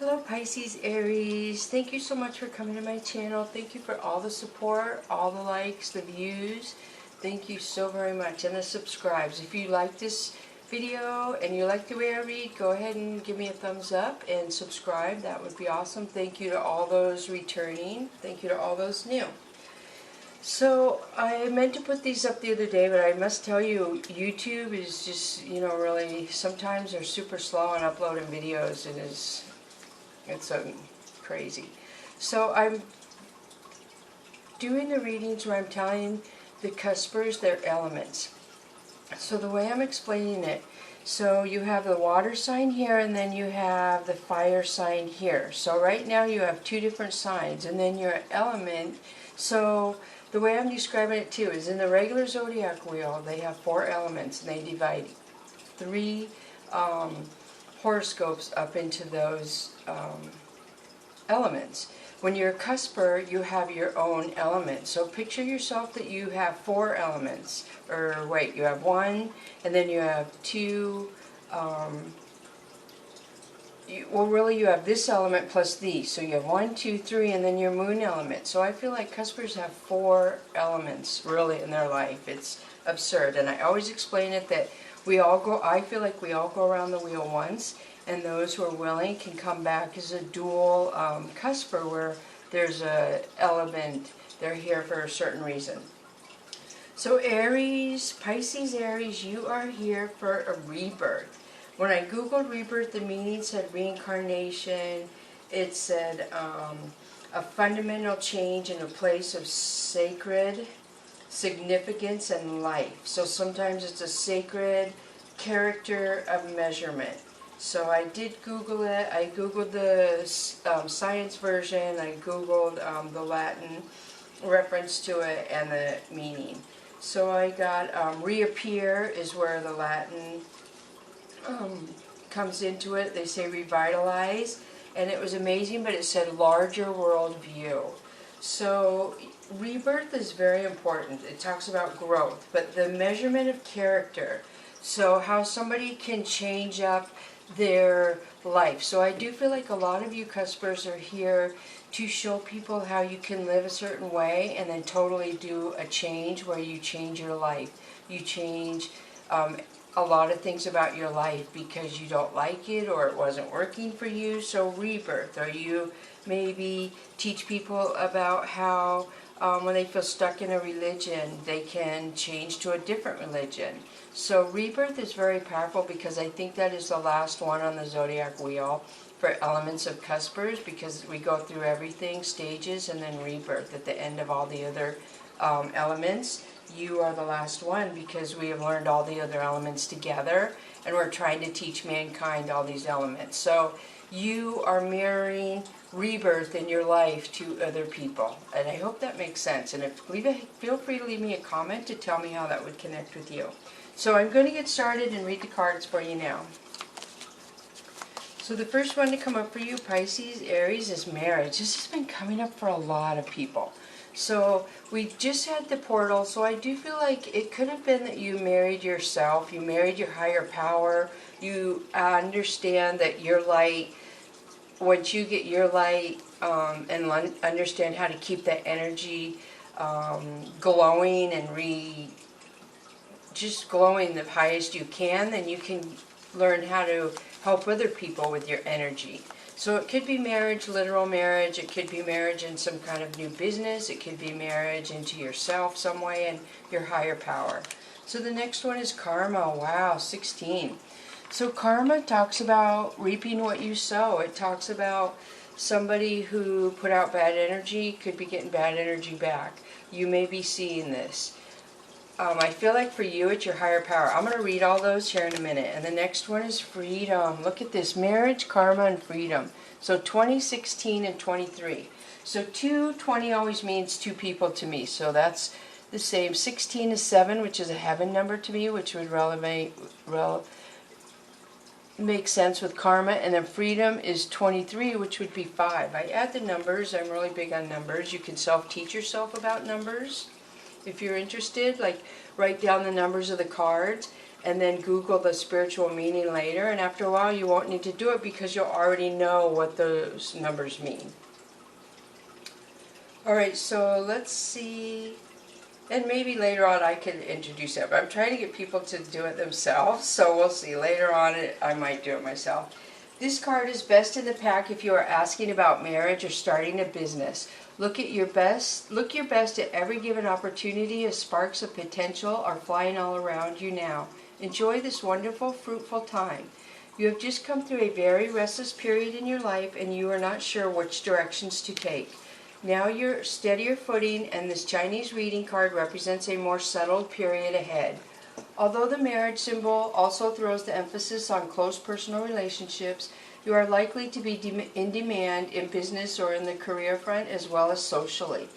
Hello Pisces, Aries. Thank you so much for coming to my channel. Thank you for all the support, all the likes, the views. Thank you so very much. And the subscribes. If you like this video and you like the way I read, go ahead and give me a thumbs up and subscribe. That would be awesome. Thank you to all those returning. Thank you to all those new. So I meant to put these up the other day, but I must tell you, YouTube is just, really, sometimes they're super slow on uploading videos. It's crazy. So I'm doing the readings where I'm telling the cuspers their elements. So the way I'm explaining it, so you have the water sign here and then you have the fire sign here. So right now you have two different signs and then your element. So the way I'm describing it too is in the regular zodiac wheel they have 4 elements and they divide 3 horoscopes up into those elements. When you're a cusper, you have your own element. So picture yourself that you have 4 elements. Or wait, you have 1, and then you have 2. Really you have this element plus these. So you have 1, 2, 3, and then your moon element. So I feel like cuspers have 4 elements really in their life. It's absurd. And I always explain it that I feel like we all go around the wheel once, and those who are willing can come back as a dual cusper where there's a element, they're here for a certain reason. So Aries, Pisces Aries, you are here for a rebirth. When I googled rebirth, the meaning said reincarnation. It said a fundamental change in a place of sacred significance and life. So sometimes it's a sacred character of measurement. So I did Google it. I Googled the science version. I Googled the Latin reference to it and the meaning. So I got reappear is where the Latin comes into it. They say revitalize, and it was amazing, but it said larger world view. So rebirth is very important. It talks about growth, but the measurement of character. So how somebody can change up their life. So I do feel like a lot of you cuspers are here to show people how you can live a certain way and then totally do a change where you change your life. You change a lot of things about your life because you don't like it or it wasn't working for you. So rebirth, or you maybe teach people about how when they feel stuck in a religion they can change to a different religion. So rebirth is very powerful because I think that is the last one on the zodiac wheel for elements of cuspers, because we go through everything, stages, and then rebirth at the end of all the other elements. You are the last one because we have learned all the other elements together and we're trying to teach mankind all these elements. So you are mirroring rebirth in your life to other people, and I hope that makes sense. And feel free to leave me a comment to tell me how that would connect with you. So I'm going to get started and read the cards for you now. So the first one to come up for you, Pisces, Aries, is marriage. This has been coming up for a lot of people. So we just had the portal, so I do feel like it could have been that you married yourself, you married your higher power, you understand that your light, once you get your light and understand how to keep that energy glowing and just glowing the highest you can, then you can learn how to help other people with your energy. So it could be marriage, literal marriage, it could be marriage in some kind of new business, it could be marriage into yourself some way and your higher power. So the next one is karma. Wow, 16. So karma talks about reaping what you sow. It talks about somebody who put out bad energy could be getting bad energy back. You may be seeing this. I feel like for you it's your higher power. I'm going to read all those here in a minute. And the next one is freedom. Look at this. Marriage, karma, and freedom. So 20, 16, and 23. So 20 always means 2 people to me. So that's the same. 16 is 7, which is a heaven number to me, which would make sense with karma. And then freedom is 23, which would be 5. I add the numbers. I'm really big on numbers. You can self-teach yourself about numbers. If you're interested, like write down the numbers of the cards and then Google the spiritual meaning later, and after a while you won't need to do it because you'll already know what those numbers mean. Alright, so let's see, and maybe later on I can introduce it, but I'm trying to get people to do it themselves, so we'll see. Later on I might do it myself. This card is best in the pack if you are asking about marriage or starting a business. Look your best at every given opportunity as sparks of potential are flying all around you now. Enjoy this wonderful, fruitful time. You have just come through a very restless period in your life and you are not sure which directions to take. Now you're steadier footing, and this Chinese reading card represents a more settled period ahead. Although the marriage symbol also throws the emphasis on close personal relationships, you are likely to be in demand in business or in the career front as well as socially.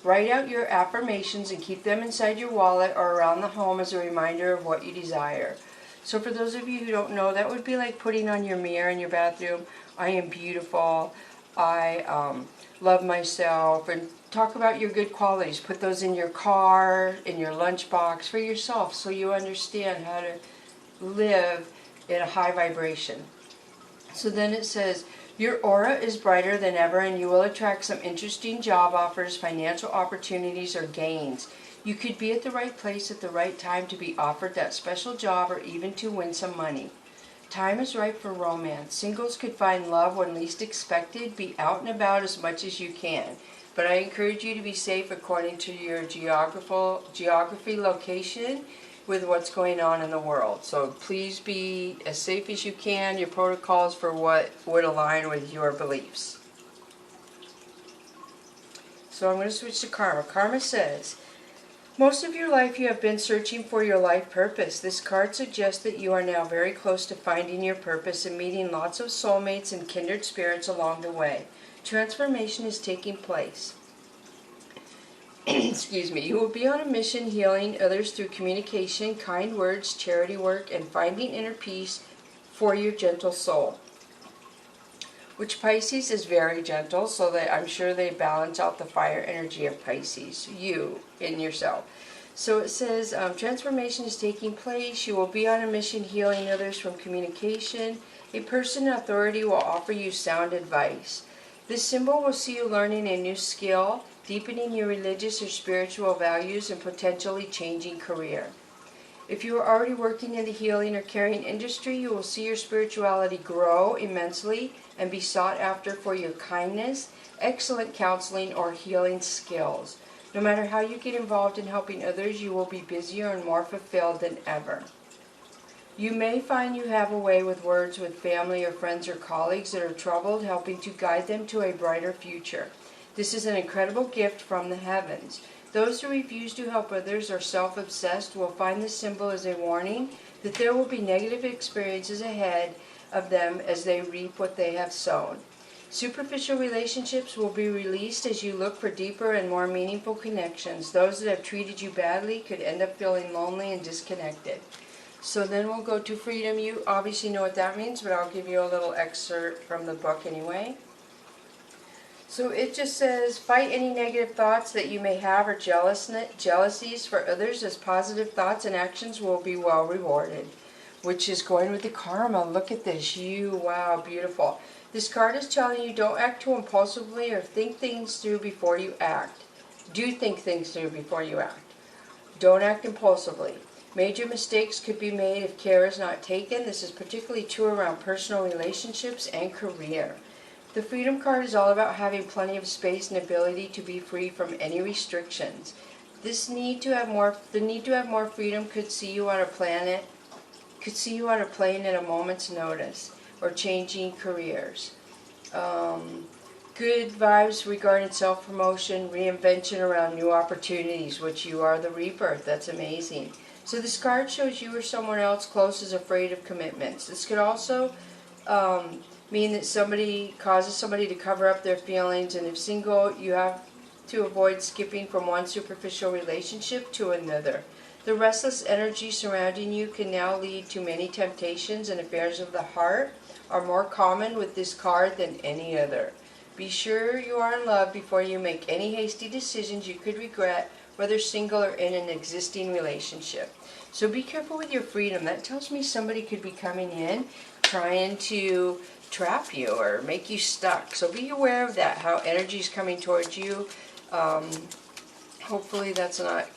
Write out your affirmations and keep them inside your wallet or around the home as a reminder of what you desire. So for those of you who don't know, that would be like putting on your mirror in your bathroom, I am beautiful, I love myself, and talk about your good qualities. Put those in your car, in your lunchbox for yourself so you understand how to live in a high vibration. So then it says, your aura is brighter than ever and you will attract some interesting job offers, financial opportunities, or gains. You could be at the right place at the right time to be offered that special job or even to win some money. Time is right for romance. Singles could find love when least expected. Be out and about as much as you can. But I encourage you to be safe according to your geography location with what's going on in the world. So please be as safe as you can, your protocols for what would align with your beliefs. So I'm going to switch to karma. Karma says, most of your life you have been searching for your life purpose. This card suggests that you are now very close to finding your purpose and meeting lots of soulmates and kindred spirits along the way. Transformation is taking place. Excuse me. You will be on a mission healing others through communication, kind words, charity work, and finding inner peace for your gentle soul. Which Pisces is very gentle, so that I'm sure they balance out the fire energy of Pisces, you in yourself. So it says, transformation is taking place. You will be on a mission healing others from communication. A person in authority will offer you sound advice. This symbol will see you learning a new skill, deepening your religious or spiritual values, and potentially changing career. If you are already working in the healing or caring industry, you will see your spirituality grow immensely and be sought after for your kindness, excellent counseling, or healing skills. No matter how you get involved in helping others, you will be busier and more fulfilled than ever. You may find you have a way with words with family or friends or colleagues that are troubled, helping to guide them to a brighter future. This is an incredible gift from the heavens. Those who refuse to help others or self-obsessed will find this symbol as a warning that there will be negative experiences ahead of them as they reap what they have sown. Superficial relationships will be released as you look for deeper and more meaningful connections. Those that have treated you badly could end up feeling lonely and disconnected. So then we'll go to freedom. You obviously know what that means, but I'll give you a little excerpt from the book anyway. So it just says, fight any negative thoughts that you may have or jealousies for others, as positive thoughts and actions will be well rewarded. Which is going with the karma. Look at this. Wow, beautiful. This card is telling you don't act too impulsively or think things through before you act. Do think things through before you act. Don't act impulsively. Major mistakes could be made if care is not taken. This is particularly true around personal relationships and career. The Freedom card is all about having plenty of space and ability to be free from any restrictions. The need to have more freedom could see you on a plane at a moment's notice, or changing careers. Good vibes regarding self-promotion, reinvention around new opportunities, which you are the rebirth. That's amazing. So this card shows you or someone else close is afraid of commitments. This could also mean that somebody causes somebody to cover up their feelings, and if single, you have to avoid skipping from one superficial relationship to another. The restless energy surrounding you can now lead to many temptations, and affairs of the heart are more common with this card than any other. Be sure you are in love before you make any hasty decisions you could regret, whether single or in an existing relationship. So be careful with your freedom. That tells me somebody could be coming in trying to trap you or make you stuck. So be aware of that, how energy is coming towards you. Hopefully that's not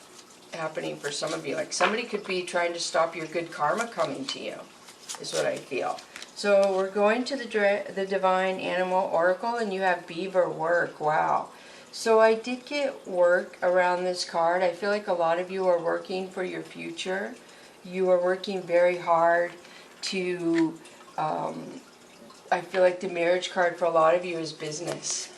happening for some of you. Like somebody could be trying to stop your good karma coming to you, is what I feel. So we're going to the Divine Animal Oracle, and you have beaver work. Wow. So I did get work around this card. I feel like a lot of you are working for your future. You are working very hard to, I feel like the marriage card for a lot of you is business.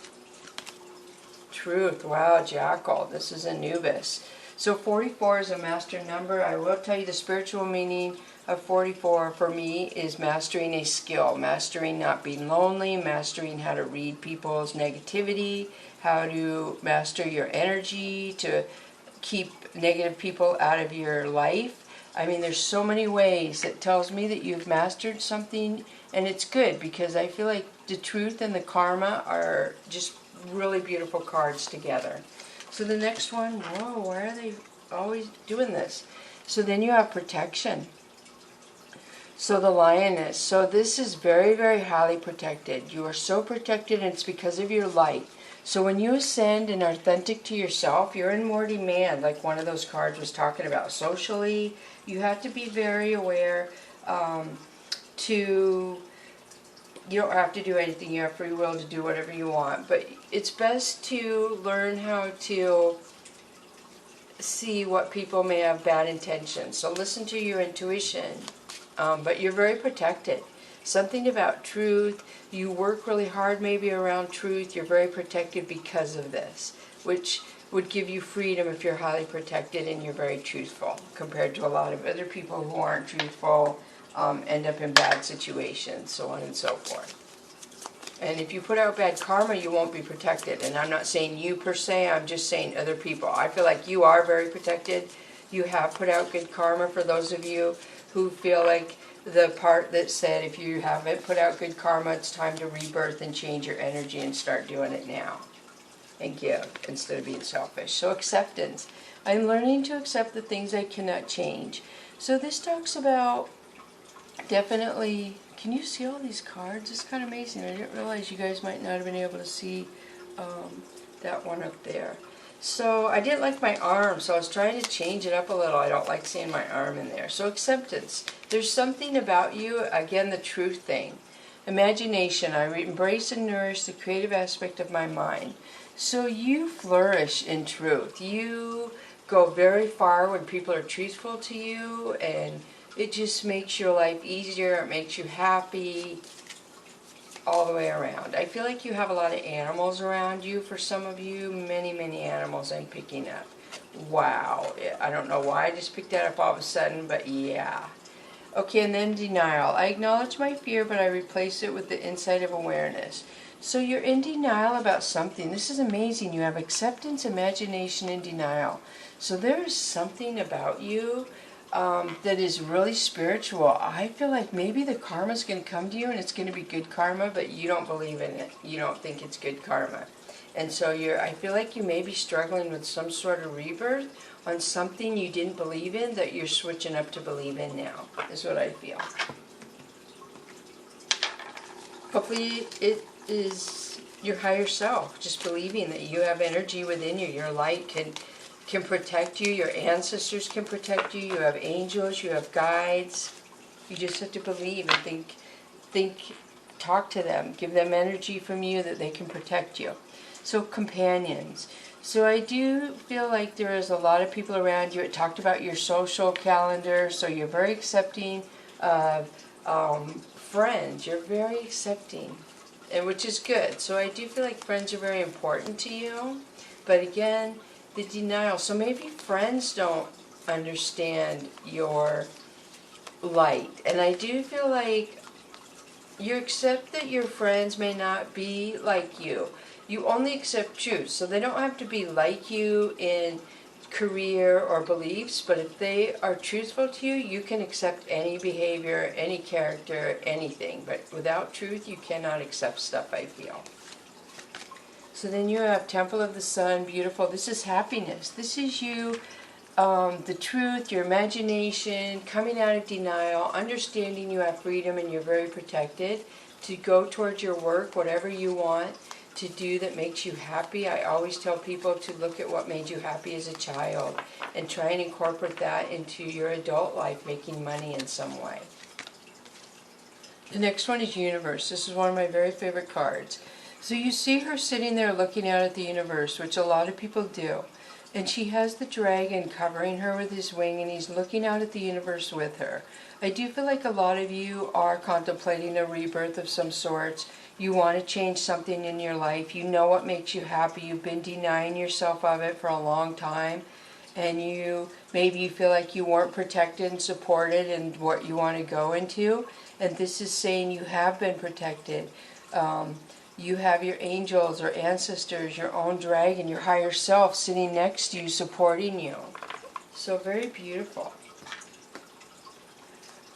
Truth. Wow, Jackal. This is Anubis. So 44 is a master number. I will tell you the spiritual meaning of 44 for me is mastering a skill. Mastering not being lonely, mastering how to read people's negativity, how to master your energy, to keep negative people out of your life. I mean, there's so many ways. It tells me that you've mastered something, and it's good because I feel like the truth and the karma are just really beautiful cards together. So the next one, whoa, why are they always doing this? So then you have protection. So the lioness. So this is very, very highly protected. You are so protected, and it's because of your light. So when you ascend and are authentic to yourself, you're in more demand, like one of those cards was talking about. Socially, you have to be very aware you don't have to do anything. You have free will to do whatever you want. But it's best to learn how to see what people may have bad intentions. So listen to your intuition. But you're very protected. Something about truth. You work really hard maybe around truth. You're very protected because of this, which would give you freedom if you're highly protected and you're very truthful, compared to a lot of other people who aren't truthful, end up in bad situations, so on and so forth. And if you put out bad karma, you won't be protected. And I'm not saying you per se, I'm just saying other people. I feel like you are very protected. You have put out good karma. For those of you who feel like the part that said if you haven't put out good karma, it's time to rebirth and change your energy and start doing it now. And give instead of being selfish. So acceptance. I'm learning to accept the things I cannot change. So this talks about definitely, can you see all these cards? It's kind of amazing. I didn't realize you guys might not have been able to see that one up there. So I didn't like my arm, so I was trying to change it up a little. I don't like seeing my arm in there. So acceptance. There's something about you, again, the truth thing. Imagination. I embrace and nourish the creative aspect of my mind. So you flourish in truth. You go very far when people are truthful to you, and it just makes your life easier. It makes you happy all the way around. I feel like you have a lot of animals around you. For some of you, many, many animals I'm picking up. Wow. I don't know why I just picked that up all of a sudden, but yeah. Okay, and then denial. I acknowledge my fear, but I replace it with the insight of awareness. So you're in denial about something. This is amazing. You have acceptance, imagination, and denial. So there is something about you that is really spiritual. I feel like maybe the karma is going to come to you and it's going to be good karma, but you don't believe in it. You don't think it's good karma. And so I feel like you may be struggling with some sort of rebirth on something you didn't believe in that you're switching up to believe in now, is what I feel. Hopefully it is your higher self, just believing that you have energy within you. Your light can protect you. Your ancestors can protect you. You have angels. You have guides. You just have to believe and think, talk to them. Give them energy from you that they can protect you. So companions. So I do feel like there is a lot of people around you. It talked about your social calendar. So you're very accepting of friends. You're very accepting, and which is good. So I do feel like friends are very important to you. But again, the denial. So maybe friends don't understand your light. And I do feel like you accept that your friends may not be like you. You only accept truth. So they don't have to be like you in career or beliefs, but if they are truthful to you, you can accept any behavior, any character, anything. But without truth, you cannot accept stuff, I feel. So then you have Temple of the Sun, beautiful. This is happiness. This is you the truth, your imagination, coming out of denial, understanding you have freedom and you're very protected to go towards your work, whatever you want to do that makes you happy. I always tell people to look at what made you happy as a child and try and incorporate that into your adult life, making money in some way. The next one is Universe. This is one of my very favorite cards. So you see her sitting there looking out at the universe, which a lot of people do. And she has the dragon covering her with his wing, and he's looking out at the universe with her. I do feel like a lot of you are contemplating a rebirth of some sorts. You want to change something in your life. You know what makes you happy. You've been denying yourself of it for a long time. And maybe you feel like you weren't protected and supported in what you want to go into. And this is saying you have been protected. You have your angels or ancestors, your own dragon, your higher self sitting next to you, supporting you. So very beautiful.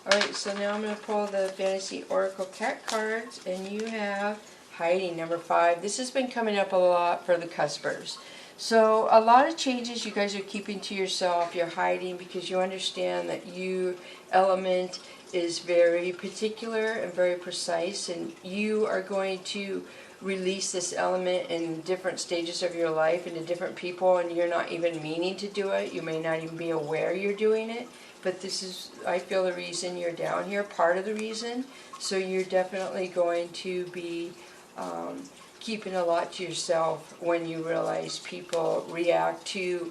Alright, so now I'm going to pull the Fantasy Oracle Cat cards, and you have hiding, number 5. This has been coming up a lot for the Cuspers. So a lot of changes you guys are keeping to yourself. You're hiding because you understand that your element is very particular and very precise, and you are going to release this element in different stages of your life and to different people, and you're not even meaning to do it. You may not even be aware you're doing it, but this is, I feel, the reason you're down here, part of the reason. So you're definitely going to be keeping a lot to yourself when you realize people react to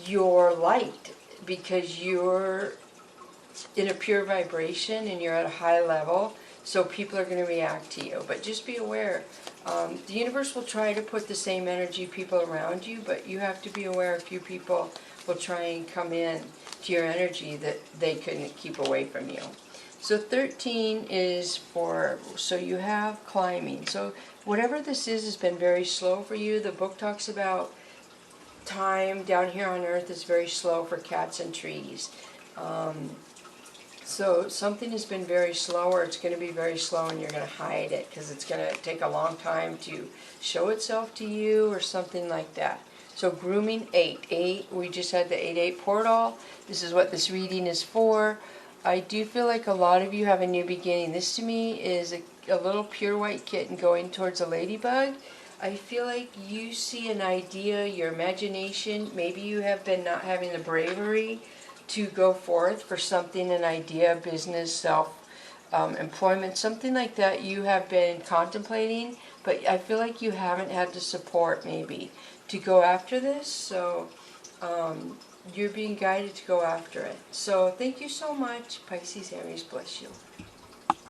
your light, because you're in a pure vibration and you're at a high level, so people are going to react to you. But just be aware. The universe will try to put the same energy people around you, but you have to be aware a few people will try and come in to your energy that they couldn't keep away from you. So 13 is so you have climbing. So whatever this is has been very slow for you. The book talks about time down here on earth is very slow for cats and trees. So something has been very slow, or it's going to be very slow, and you're going to hide it because it's going to take a long time to show itself to you or something like that. So grooming 8. We just had the 8-8 portal. This is what this reading is for. I do feel like a lot of you have a new beginning. This to me is a little pure white kitten going towards a ladybug. I feel like you see an idea, your imagination. Maybe you have been not having the bravery to go forth for something, an idea, business, self-employment, something like that you have been contemplating, but I feel like you haven't had the support maybe to go after this, so you're being guided to go after it. So thank you so much, Pisces, Aries, bless you.